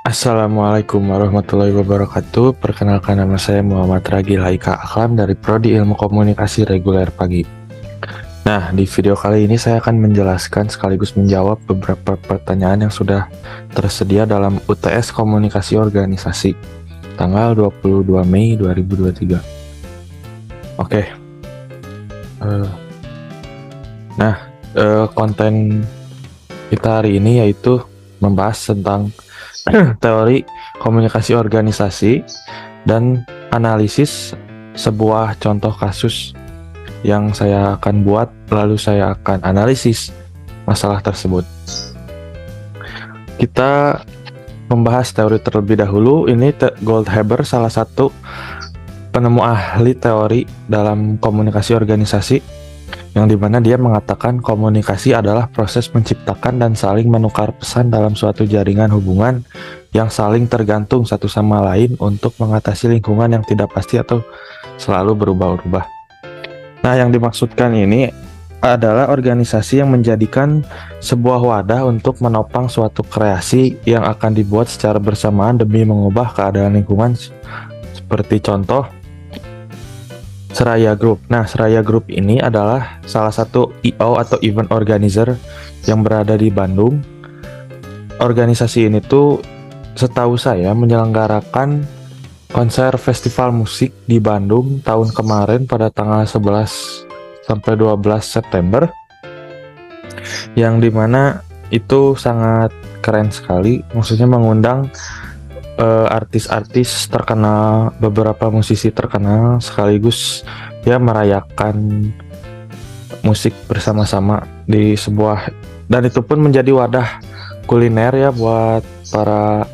Assalamualaikum warahmatullahi wabarakatuh. Perkenalkan, nama saya Muhammad Ragil Haika Aklam dari Prodi Ilmu Komunikasi Reguler Pagi. Nah, di video kali ini saya akan menjelaskan sekaligus menjawab beberapa pertanyaan yang sudah tersedia dalam UTS Komunikasi Organisasi tanggal 22 Mei 2023. Oke. Konten kita hari ini yaitu membahas tentang teori komunikasi organisasi dan analisis sebuah contoh kasus yang saya akan buat, lalu saya akan analisis masalah tersebut. Kita membahas teori terlebih dahulu. Ini Goldhaber, salah satu penemu ahli teori dalam komunikasi organisasi, yang dimana dia mengatakan komunikasi adalah proses menciptakan dan saling menukar pesan dalam suatu jaringan hubungan yang saling tergantung satu sama lain untuk mengatasi lingkungan yang tidak pasti atau selalu berubah-ubah. Nah, yang dimaksudkan ini adalah organisasi yang menjadikan sebuah wadah untuk menopang suatu kreasi yang akan dibuat secara bersamaan demi mengubah keadaan lingkungan, seperti contoh Seraya Group. Nah, Seraya Group ini adalah salah satu EO atau event organizer yang berada di Bandung. Organisasi ini tuh setahu saya menyelenggarakan konser festival musik di Bandung tahun kemarin pada tanggal 11 sampai 12 September. Yang dimana itu sangat keren sekali, maksudnya mengundang artis-artis terkenal, beberapa musisi terkenal, sekaligus ya merayakan musik bersama-sama di sebuah, dan itu pun menjadi wadah kuliner ya buat para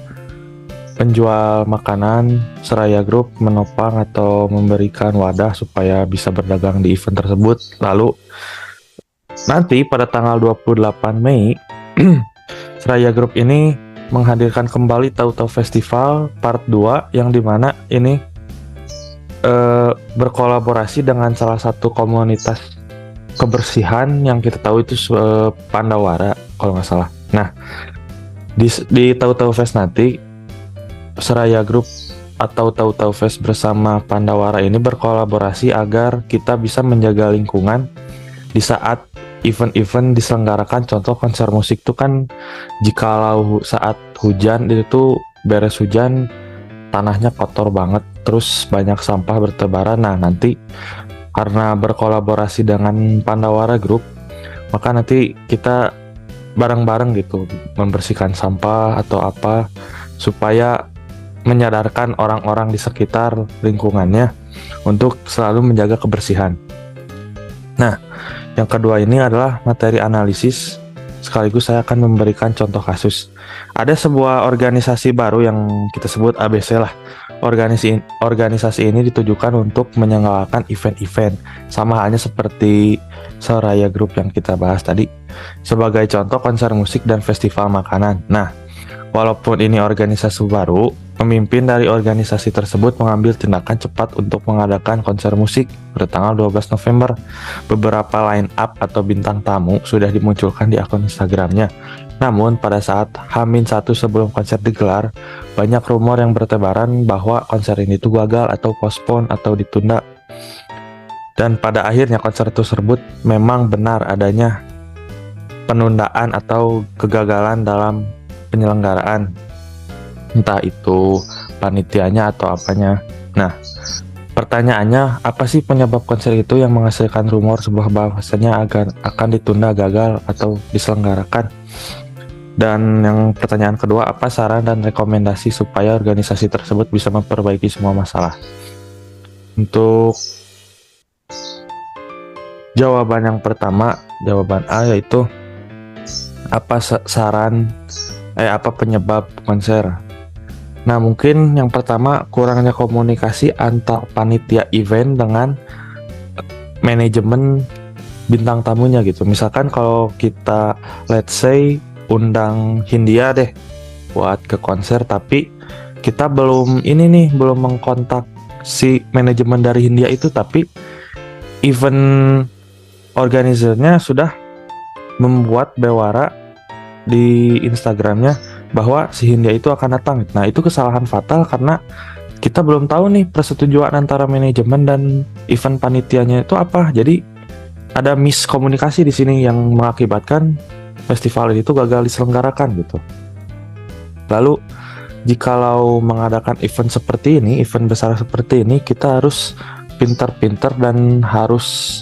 penjual makanan. Seraya Group menopang atau memberikan wadah supaya bisa berdagang di event tersebut. Lalu nanti pada tanggal 28 Mei Seraya Group ini menghadirkan kembali Tahu-Tahu Festival Part 2, yang dimana ini berkolaborasi dengan salah satu komunitas kebersihan yang kita tahu itu Pandawara kalau nggak salah. Nah, di Tahu-Tahu Fest nanti Seraya Group atau Tahu-Tahu Fest bersama Pandawara ini berkolaborasi agar kita bisa menjaga lingkungan di saat event-event diselenggarakan. Contoh konser musik tuh kan, jikalau saat hujan itu tuh beres hujan tanahnya kotor banget, terus banyak sampah bertebaran. Nah, nanti karena berkolaborasi dengan Pandawara Group, maka nanti kita bareng-bareng gitu membersihkan sampah atau apa, supaya menyadarkan orang-orang di sekitar lingkungannya untuk selalu menjaga kebersihan. Nah, yang kedua ini adalah materi analisis, sekaligus saya akan memberikan contoh kasus. Ada sebuah organisasi baru yang kita sebut ABC lah. Organisasi ini ditujukan untuk menyelenggarakan event-event, sama halnya seperti Seraya Group yang kita bahas tadi. Sebagai contoh, konser musik dan festival makanan. Nah, walaupun ini organisasi baru, pemimpin dari organisasi tersebut mengambil tindakan cepat untuk mengadakan konser musik pada tanggal 12 November. Beberapa line up atau bintang tamu sudah dimunculkan di akun Instagramnya. Namun pada saat H-1 sebelum konser digelar, banyak rumor yang bertebaran bahwa konser ini tuh gagal atau postpone atau ditunda. Dan pada akhirnya konser tersebut memang benar adanya penundaan atau kegagalan dalam penyelenggaraan, entah itu panitianya atau apanya. Nah, pertanyaannya, apa sih penyebab konser itu yang menghasilkan rumor sebuah bahwasanya akan ditunda, gagal, atau diselenggarakan? Dan yang pertanyaan kedua, apa saran dan rekomendasi supaya organisasi tersebut bisa memperbaiki semua masalah? Untuk jawaban yang pertama, jawaban A, yaitu apa apa penyebab konser? Nah, mungkin yang pertama, kurangnya komunikasi antar panitia event dengan manajemen bintang tamunya gitu. Misalkan kalau kita let's say undang Hindia deh buat ke konser, tapi kita belum mengkontak si manajemen dari Hindia itu, tapi event organizernya sudah membuat bewara di Instagramnya bahwa si Hindia itu akan datang. Nah, itu kesalahan fatal karena kita belum tahu nih persetujuan antara manajemen dan event panitianya itu apa. Jadi ada miskomunikasi di sini yang mengakibatkan festival itu gagal diselenggarakan gitu. Lalu jikalau mengadakan event seperti ini, event besar seperti ini, kita harus pintar-pintar dan harus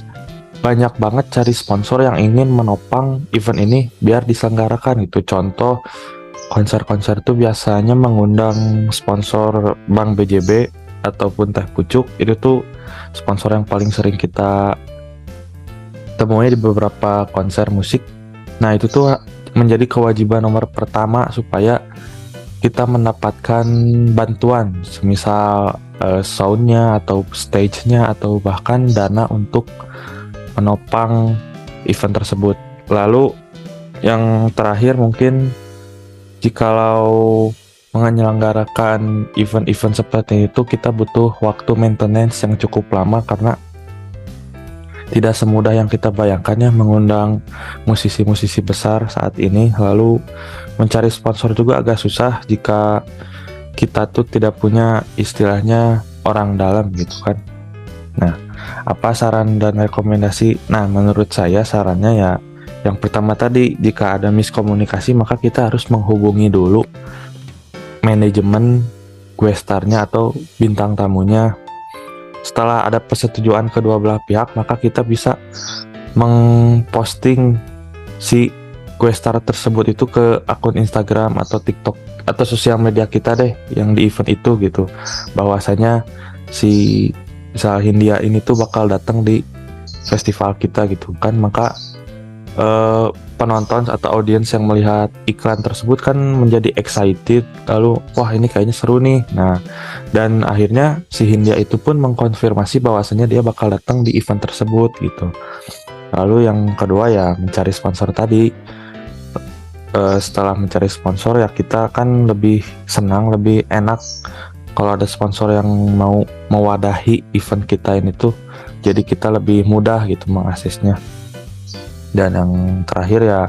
banyak banget cari sponsor yang ingin menopang event ini biar diselenggarakan gitu. Contoh, konser-konser itu biasanya mengundang sponsor Bank BJB ataupun Teh Pucuk. Itu tuh sponsor yang paling sering kita temui di beberapa konser musik. Nah, itu tuh menjadi kewajiban nomor pertama supaya kita mendapatkan bantuan, semisal soundnya atau stage-nya atau bahkan dana untuk menopang event tersebut. Lalu yang terakhir mungkin jikalau menyelenggarakan event-event seperti itu kita butuh waktu maintenance yang cukup lama karena tidak semudah yang kita bayangkan ya mengundang musisi-musisi besar saat ini. Lalu mencari sponsor juga agak susah jika kita tuh tidak punya istilahnya orang dalam gitu kan. Nah, apa saran dan rekomendasi? Nah, menurut saya sarannya ya yang pertama tadi, jika ada miskomunikasi maka kita harus menghubungi dulu manajemen guestarnya atau bintang tamunya. Setelah ada persetujuan kedua belah pihak, maka kita bisa mengposting si guestar tersebut itu ke akun Instagram atau TikTok atau sosial media kita deh yang di event itu gitu. Bahwasanya si misal Hindia ini tuh bakal datang di festival kita gitu kan, maka penonton atau audiens yang melihat iklan tersebut kan menjadi excited, lalu wah ini kayaknya seru nih. Nah, dan akhirnya si Hindia itu pun mengkonfirmasi bahwasanya dia bakal datang di event tersebut gitu. Lalu yang kedua ya mencari sponsor tadi. Setelah mencari sponsor ya kita kan lebih senang, lebih enak kalau ada sponsor yang mau mewadahi event kita ini tuh, jadi kita lebih mudah gitu mengaksesnya. Dan yang terakhir ya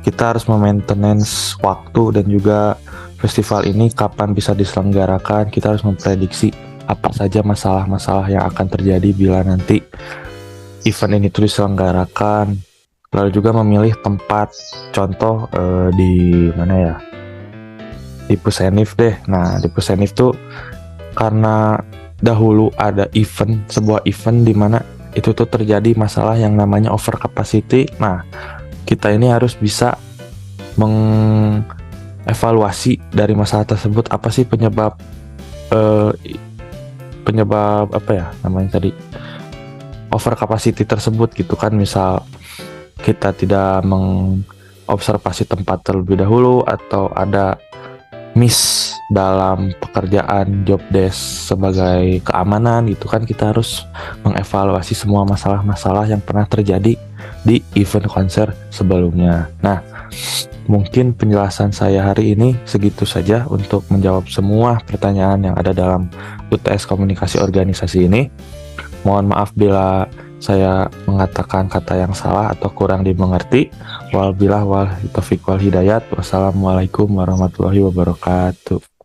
kita harus memaintenance waktu dan juga festival ini kapan bisa diselenggarakan. Kita harus memprediksi apa saja masalah-masalah yang akan terjadi bila nanti event ini tuh diselenggarakan. Lalu juga memilih tempat, contoh di mana ya, di Pusenif deh. Nah, di Pusenif tuh karena dahulu ada sebuah event di mana itu tuh terjadi masalah yang namanya over capacity. Nah, kita ini harus bisa mengevaluasi dari masalah tersebut, apa sih penyebab apa ya namanya tadi, over capacity tersebut gitu kan. Misal kita tidak mengobservasi tempat terlebih dahulu atau ada miss dalam pekerjaan job desk sebagai keamanan gitu kan, kita harus mengevaluasi semua masalah-masalah yang pernah terjadi di event konser sebelumnya. Nah, mungkin penjelasan saya hari ini segitu saja untuk menjawab semua pertanyaan yang ada dalam UTS Komunikasi Organisasi ini. Mohon maaf bila saya mengatakan kata yang salah atau kurang dimengerti. Wabillahi taufiq wal hidayat. Wassalamualaikum warahmatullahi wabarakatuh.